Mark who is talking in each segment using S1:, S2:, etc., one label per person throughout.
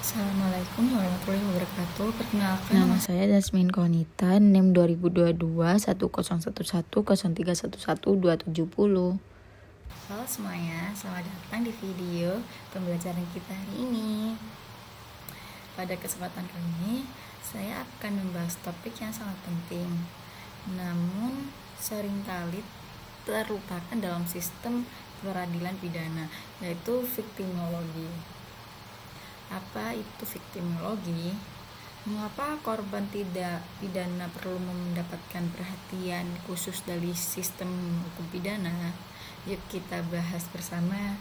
S1: Assalamualaikum warahmatullahi wabarakatuh. Perkenalkan, nama saya Dasmin Konita, NIM 2022 101103112770. Halo semuanya, selamat datang di video pembelajaran kita hari ini. Pada kesempatan kali ini, saya akan membahas topik yang sangat penting, namun seringkali terlupakan dalam sistem peradilan pidana, yaitu viktimologi. Apa itu viktimologi? Mengapa korban tidak pidana perlu mendapatkan perhatian khusus dari sistem hukum pidana? Yuk kita bahas bersama.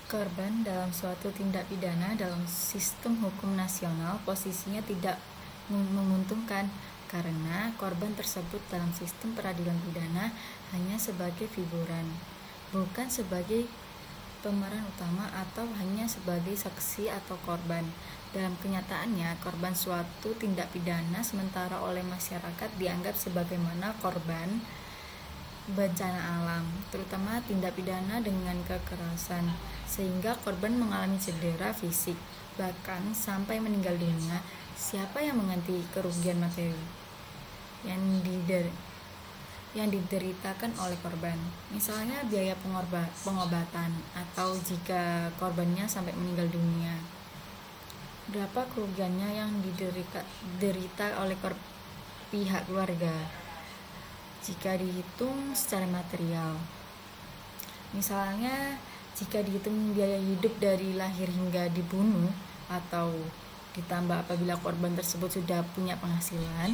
S1: Korban dalam suatu tindak pidana dalam sistem hukum nasional posisinya tidak menguntungkan, karena korban tersebut dalam sistem peradilan pidana hanya sebagai figuran, bukan sebagai pemeran utama atau hanya sebagai saksi atau korban. Dalam kenyataannya, korban suatu tindak pidana sementara oleh masyarakat dianggap sebagaimana korban bencana alam, terutama tindak pidana dengan kekerasan, sehingga korban mengalami cedera fisik, bahkan sampai meninggal dunia. Siapa yang mengganti kerugian materi yang dideritakan oleh korban, misalnya biaya pengobatan, atau jika korbannya sampai meninggal dunia, berapa kerugiannya yang diderita oleh pihak keluarga jika dihitung secara material. Misalnya jika dihitung biaya hidup dari lahir hingga dibunuh, atau ditambah apabila korban tersebut sudah punya penghasilan.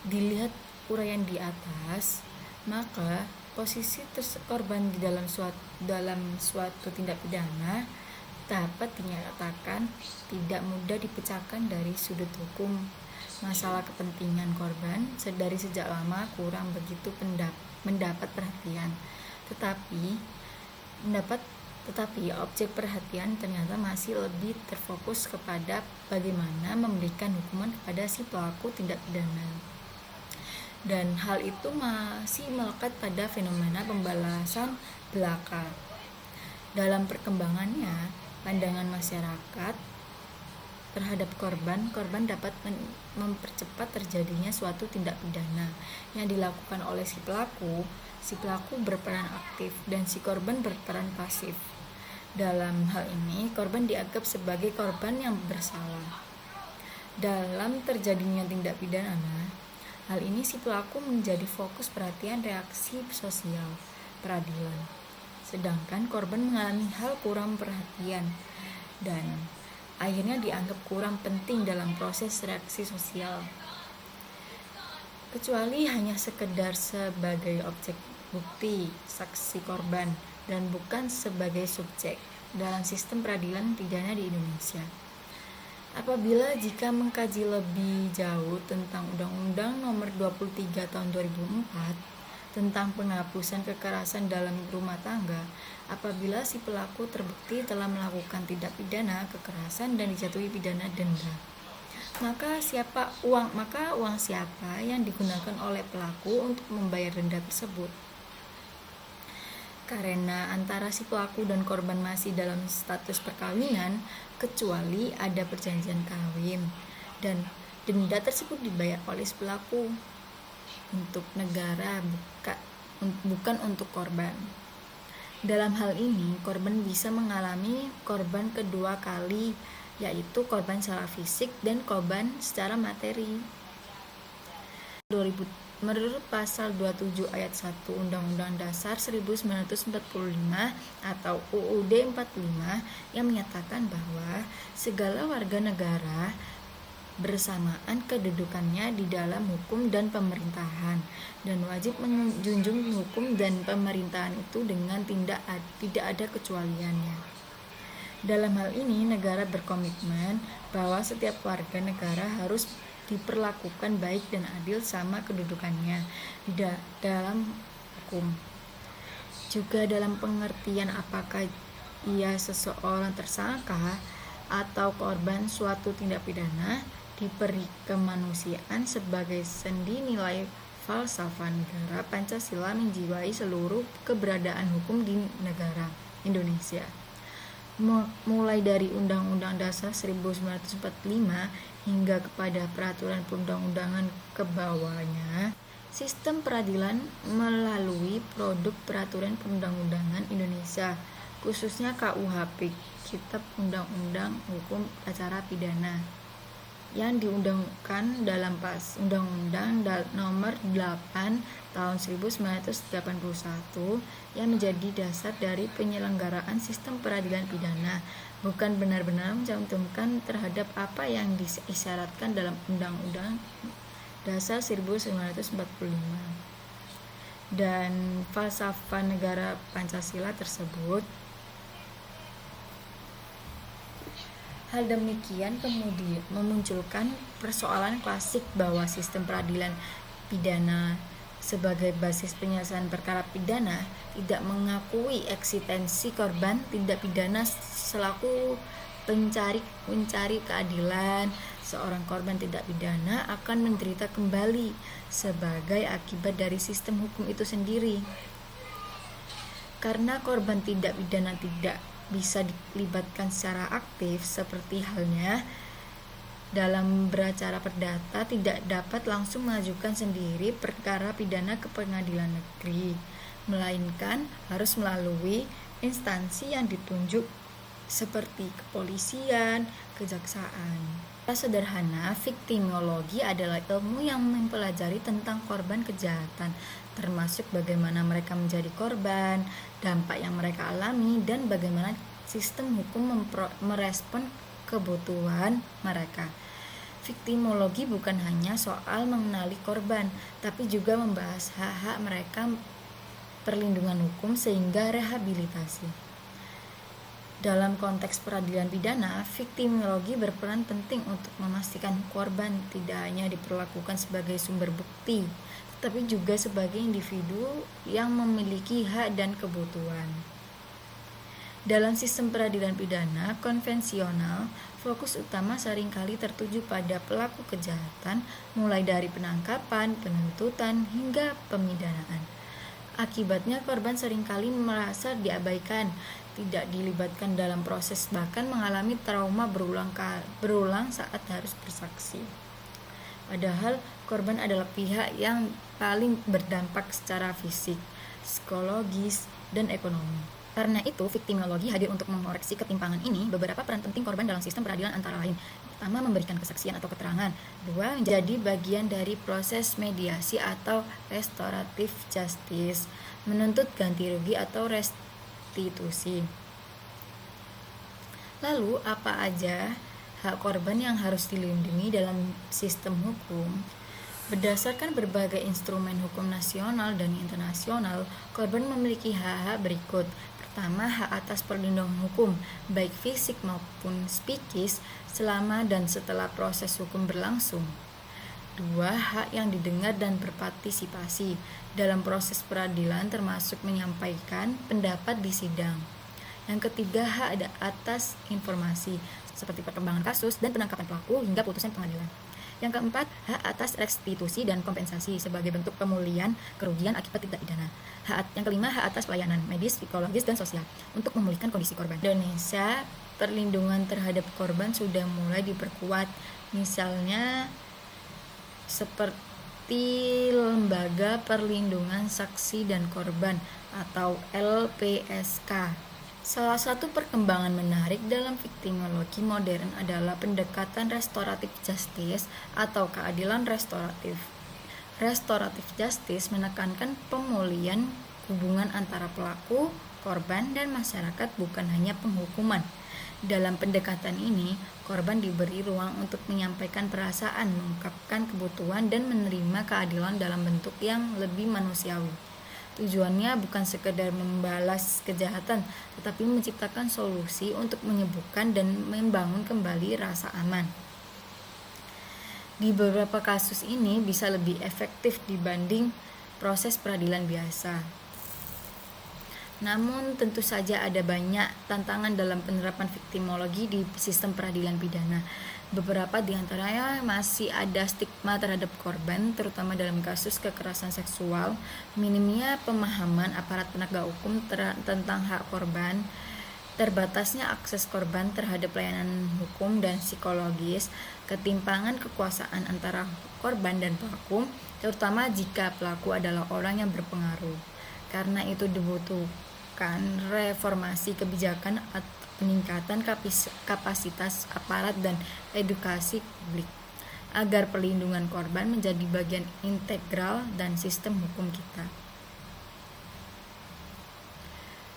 S1: Dilihat uraian di atas, maka posisi korban di dalam suatu tindak pidana dapat dinyatakan tidak mudah dipecahkan dari sudut hukum. Masalah kepentingan korban dari sejak lama kurang begitu mendapat perhatian, tetapi objek perhatian ternyata masih lebih terfokus kepada bagaimana memberikan hukuman kepada si pelaku tindak pidana. Dan hal itu masih melekat pada fenomena pembalasan belaka. Dalam perkembangannya, pandangan masyarakat terhadap korban dapat mempercepat terjadinya suatu tindak pidana yang dilakukan oleh si pelaku berperan aktif dan si korban berperan pasif. Dalam hal ini, korban dianggap sebagai korban yang bersalah. Dalam terjadinya tindak pidana, hal ini si pelaku menjadi fokus perhatian reaksi sosial peradilan, sedangkan korban mengalami hal kurang perhatian dan akhirnya dianggap kurang penting dalam proses reaksi sosial, kecuali hanya sekedar sebagai objek bukti, saksi korban, dan bukan sebagai subjek dalam sistem peradilan pidana di Indonesia. Apabila jika mengkaji lebih jauh tentang Undang-Undang Nomor 23 Tahun 2004 tentang penghapusan kekerasan dalam rumah tangga, apabila si pelaku terbukti telah melakukan tindak pidana kekerasan dan dijatuhi pidana denda, maka uang siapa yang digunakan oleh pelaku untuk membayar denda tersebut? Karena antara si pelaku dan korban masih dalam status perkawinan, kecuali ada perjanjian kawin, dan denda tersebut dibayar oleh si pelaku untuk negara, bukan untuk korban. Dalam hal ini, korban bisa mengalami korban kedua kali, yaitu korban secara fisik dan korban secara materi. Menurut pasal 27 ayat 1 Undang-Undang Dasar 1945 atau UUD 45 yang menyatakan bahwa segala warga negara bersamaan kedudukannya di dalam hukum dan pemerintahan, dan wajib menjunjung hukum dan pemerintahan itu dengan tidak ada kecualiannya. Dalam hal ini, negara berkomitmen bahwa setiap warga negara harus diperlakukan baik dan adil sama kedudukannya dalam hukum. Juga dalam pengertian apakah ia seseorang tersangka atau korban suatu tindak pidana, diberi kemanusiaan sebagai sendi nilai falsafah negara Pancasila menjiwai seluruh keberadaan hukum di negara Indonesia. Mulai dari Undang-Undang Dasar 1945 hingga kepada peraturan perundang-undangan ke bawahnya, sistem peradilan melalui produk peraturan perundang-undangan Indonesia, khususnya KUHP, Kitab Undang-Undang Hukum Acara Pidana, yang diundangkan dalam Undang-Undang Nomor 8 tahun 1981 yang menjadi dasar dari penyelenggaraan sistem peradilan pidana, bukan benar-benar mencantumkan terhadap apa yang disyaratkan dalam Undang-Undang Dasar 1945. Dan falsafah negara Pancasila tersebut. Hal demikian kemudian memunculkan persoalan klasik bahwa sistem peradilan pidana sebagai basis penyelesaian perkara pidana tidak mengakui eksistensi korban tindak pidana selaku pencari keadilan. Seorang korban tindak pidana akan menderita kembali sebagai akibat dari sistem hukum itu sendiri. Karena korban tindak pidana tidak bisa dilibatkan secara aktif, seperti halnya dalam beracara perdata, tidak dapat langsung mengajukan sendiri perkara pidana ke pengadilan negeri, melainkan harus melalui instansi yang ditunjuk seperti kepolisian, kejaksaan. Sederhana, viktimologi adalah ilmu yang mempelajari tentang korban kejahatan, termasuk bagaimana mereka menjadi korban, dampak yang mereka alami, dan bagaimana sistem hukum merespon kebutuhan mereka. Viktimologi bukan hanya soal mengenali korban, tapi juga membahas hak-hak mereka, perlindungan hukum, sehingga rehabilitasi. Dalam konteks peradilan pidana, viktimologi berperan penting untuk memastikan korban tidak hanya diperlakukan sebagai sumber bukti, tetapi juga sebagai individu yang memiliki hak dan kebutuhan. Dalam sistem peradilan pidana konvensional, fokus utama seringkali tertuju pada pelaku kejahatan, mulai dari penangkapan, penuntutan, hingga pemidanaan. Akibatnya korban seringkali merasa diabaikan, tidak dilibatkan dalam proses, bahkan mengalami trauma berulang saat harus bersaksi. Padahal korban adalah pihak yang paling berdampak secara fisik, psikologis, dan ekonomi. Karena itu, viktimologi hadir untuk mengoreksi ketimpangan ini. Beberapa peran penting korban dalam sistem peradilan antara lain: pertama, memberikan kesaksian atau keterangan; dua, menjadi bagian dari proses mediasi atau restoratif justice, menuntut ganti rugi atau restitusi. Lalu, apa aja hak korban yang harus dilindungi dalam sistem hukum? Berdasarkan berbagai instrumen hukum nasional dan internasional, korban memiliki hak-hak berikut. Pertama, hak atas perlindungan hukum, baik fisik maupun psikis, selama dan setelah proses hukum berlangsung. Dua, hak yang didengar dan berpartisipasi dalam proses peradilan, termasuk menyampaikan pendapat di sidang. Yang ketiga, hak atas informasi, seperti perkembangan kasus dan penangkapan pelaku hingga putusan pengadilan. Yang keempat, hak atas restitusi dan kompensasi sebagai bentuk pemulihan kerugian akibat tindak pidana. Yang kelima, hak atas pelayanan medis, psikologis, dan sosial untuk memulihkan kondisi korban. Indonesia, perlindungan terhadap korban sudah mulai diperkuat, misalnya seperti Lembaga Perlindungan Saksi dan Korban atau LPSK. Salah satu perkembangan menarik dalam viktimologi modern adalah pendekatan restoratif justice atau keadilan restoratif. Restoratif justice menekankan pemulihan hubungan antara pelaku, korban, dan masyarakat, bukan hanya penghukuman. Dalam pendekatan ini, korban diberi ruang untuk menyampaikan perasaan, mengungkapkan kebutuhan, dan menerima keadilan dalam bentuk yang lebih manusiawi. Tujuannya bukan sekedar membalas kejahatan, tetapi menciptakan solusi untuk menyembuhkan dan membangun kembali rasa aman. Di beberapa kasus ini bisa lebih efektif dibanding proses peradilan biasa. Namun tentu saja ada banyak tantangan dalam penerapan viktimologi di sistem peradilan pidana. Beberapa di antaranya masih ada stigma terhadap korban, terutama dalam kasus kekerasan seksual, minimnya pemahaman aparat penegak hukum tentang hak korban, terbatasnya akses korban terhadap layanan hukum dan psikologis, ketimpangan kekuasaan antara korban dan pelaku, terutama jika pelaku adalah orang yang berpengaruh. Karena itu dibutuhkan reformasi kebijakan atau peningkatan kapasitas aparat dan edukasi publik agar perlindungan korban menjadi bagian integral dan sistem hukum kita.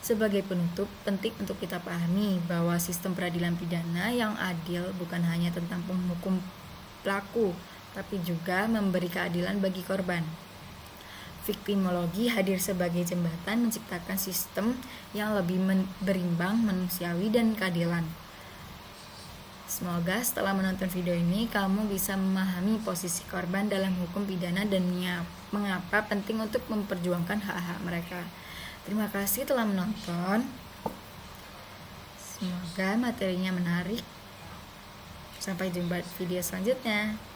S1: Sebagai penutup, penting untuk kita pahami bahwa sistem peradilan pidana yang adil bukan hanya tentang menghukum pelaku, tapi juga memberi keadilan bagi korban. Viktimologi hadir sebagai jembatan menciptakan sistem yang lebih berimbang, manusiawi, dan keadilan. Semoga setelah menonton video ini, kamu bisa memahami posisi korban dalam hukum pidana dan mengapa penting untuk memperjuangkan hak-hak mereka. Terima kasih telah menonton. Semoga materinya menarik. Sampai jumpa di video selanjutnya.